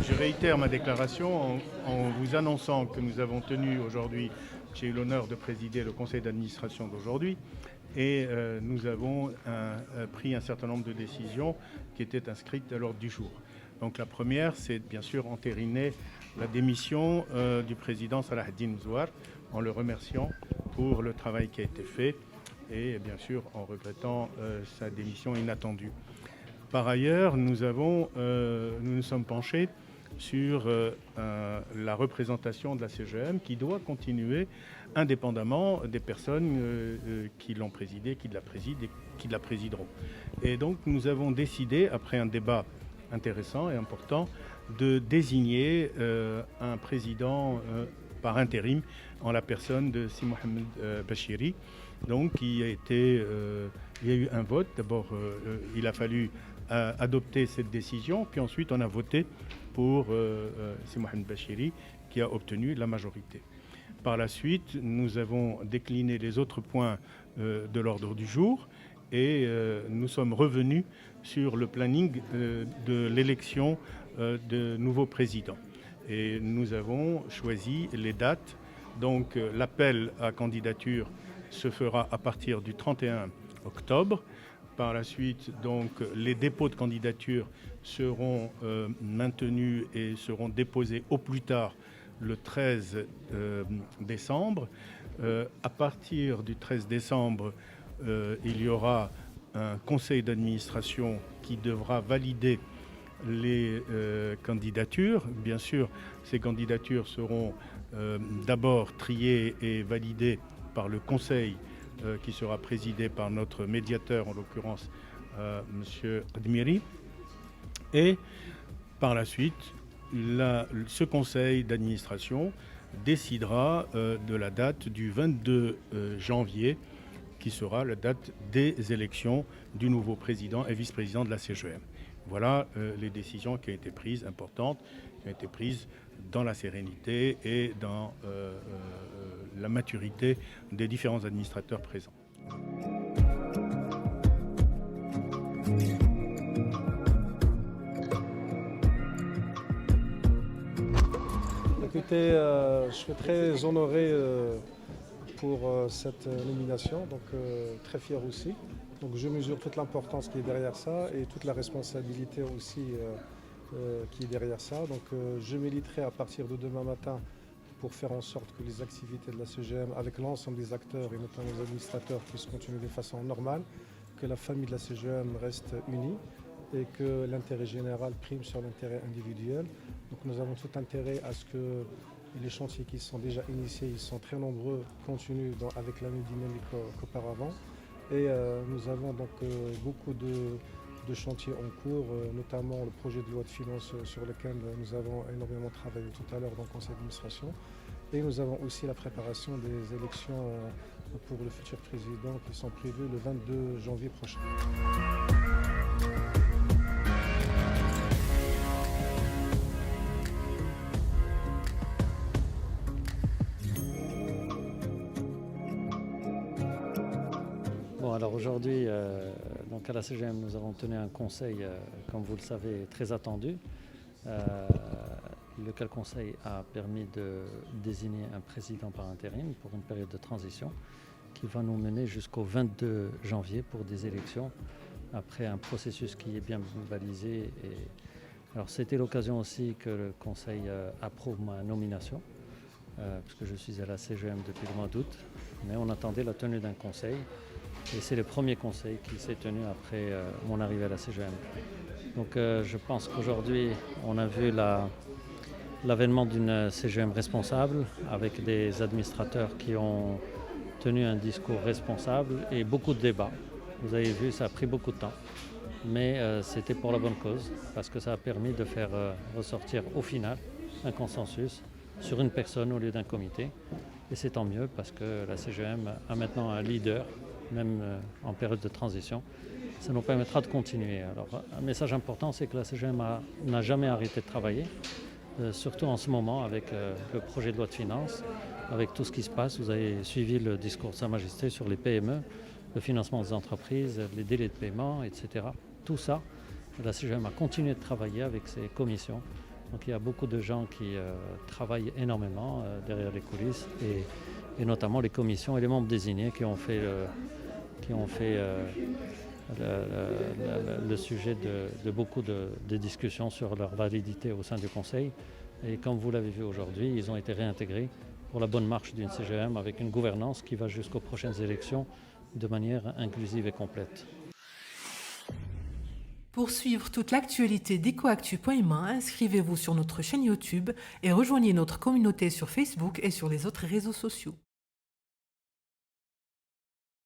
Je réitère ma déclaration en vous annonçant que nous avons tenu aujourd'hui, j'ai eu l'honneur de présider le conseil d'administration d'aujourd'hui, et nous avons pris un certain nombre de décisions qui étaient inscrites à l'ordre du jour. Donc la première, c'est bien sûr entériner la démission du président Salah Eddine Mzouar, en le remerciant pour le travail qui a été fait et bien sûr en regrettant sa démission inattendue. Par ailleurs, nous nous sommes penchés sur la représentation de la CGM qui doit continuer indépendamment des personnes qui l'ont présidée, qui la président et qui la présideront. Et donc nous avons décidé, après un débat intéressant et important, de désigner un président par intérim en la personne de Si Mohamed Bachiri. Donc il y a eu un vote. D'abord, il a fallu adopter cette décision, puis ensuite on a voté pour Si Mohamed Bachiri qui a obtenu la majorité. Par la suite, nous avons décliné les autres points de l'ordre du jour et nous sommes revenus sur le planning de l'élection de nouveaux présidents. Et nous avons choisi les dates. Donc l'appel à candidature se fera à partir du 31 octobre. Par la suite, donc, les dépôts de candidature seront maintenus et seront déposés au plus tard le 13 décembre. À partir du 13 décembre, il y aura un conseil d'administration qui devra valider les candidatures. Bien sûr, ces candidatures seront d'abord triées et validées par le conseil qui sera présidé par notre médiateur, en l'occurrence M. Admiri. Et par la suite, ce conseil d'administration décidera de la date du 22 janvier, qui sera la date des élections du nouveau président et vice-président de la CGM. Voilà les décisions qui ont été prises, importantes, qui ont été prises dans la sérénité et dans la maturité des différents administrateurs présents. Écoutez, je suis très honoré pour cette nomination, donc très fier aussi. Donc je mesure toute l'importance qui est derrière ça et toute la responsabilité aussi qui est derrière ça. Donc je militerai à partir de demain matin pour faire en sorte que les activités de la CGM, avec l'ensemble des acteurs et notamment les administrateurs, puissent continuer de façon normale, que la famille de la CGM reste unie et que l'intérêt général prime sur l'intérêt individuel. Donc nous avons tout intérêt à ce que les chantiers qui sont déjà initiés, ils sont très nombreux, continuent avec la même dynamique qu'auparavant. Et nous avons donc beaucoup de chantiers en cours, notamment le projet de loi de finances sur lequel nous avons énormément travaillé tout à l'heure dans le conseil d'administration. Et nous avons aussi la préparation des élections pour le futur président qui sont prévues le 22 janvier prochain. Bon, alors aujourd'hui, donc à la CGM, nous avons tenu un conseil, comme vous le savez, très attendu. Lequel conseil a permis de désigner un président par intérim pour une période de transition qui va nous mener jusqu'au 22 janvier pour des élections après un processus qui est bien balisé. Alors c'était l'occasion aussi que le conseil approuve ma nomination puisque je suis à la CGM depuis le mois d'août, mais on attendait la tenue d'un conseil et c'est le premier conseil qui s'est tenu après mon arrivée à la CGM. Donc je pense qu'aujourd'hui on a vu l'avènement d'une CGM responsable avec des administrateurs qui ont tenu un discours responsable et beaucoup de débats. Vous avez vu, ça a pris beaucoup de temps, mais c'était pour la bonne cause parce que ça a permis de faire ressortir au final un consensus sur une personne au lieu d'un comité. Et c'est tant mieux parce que la CGM a maintenant un leader, même en période de transition. Ça nous permettra de continuer. Alors, un message important, c'est que la CGM n'a jamais arrêté de travailler. Surtout en ce moment avec le projet de loi de finances, avec tout ce qui se passe. Vous avez suivi le discours de Sa Majesté sur les PME, le financement des entreprises, les délais de paiement, etc. Tout ça, la CGM a continué de travailler avec ses commissions Donc il y a beaucoup de gens qui travaillent énormément derrière les coulisses et notamment les commissions et les membres désignés qui ont fait le sujet de beaucoup de discussions sur leur validité au sein du Conseil. Et comme vous l'avez vu aujourd'hui, ils ont été réintégrés pour la bonne marche d'une CGM avec une gouvernance qui va jusqu'aux prochaines élections de manière inclusive et complète. Pour suivre toute l'actualité d'EcoActu.ma, inscrivez-vous sur notre chaîne YouTube et rejoignez notre communauté sur Facebook et sur les autres réseaux sociaux.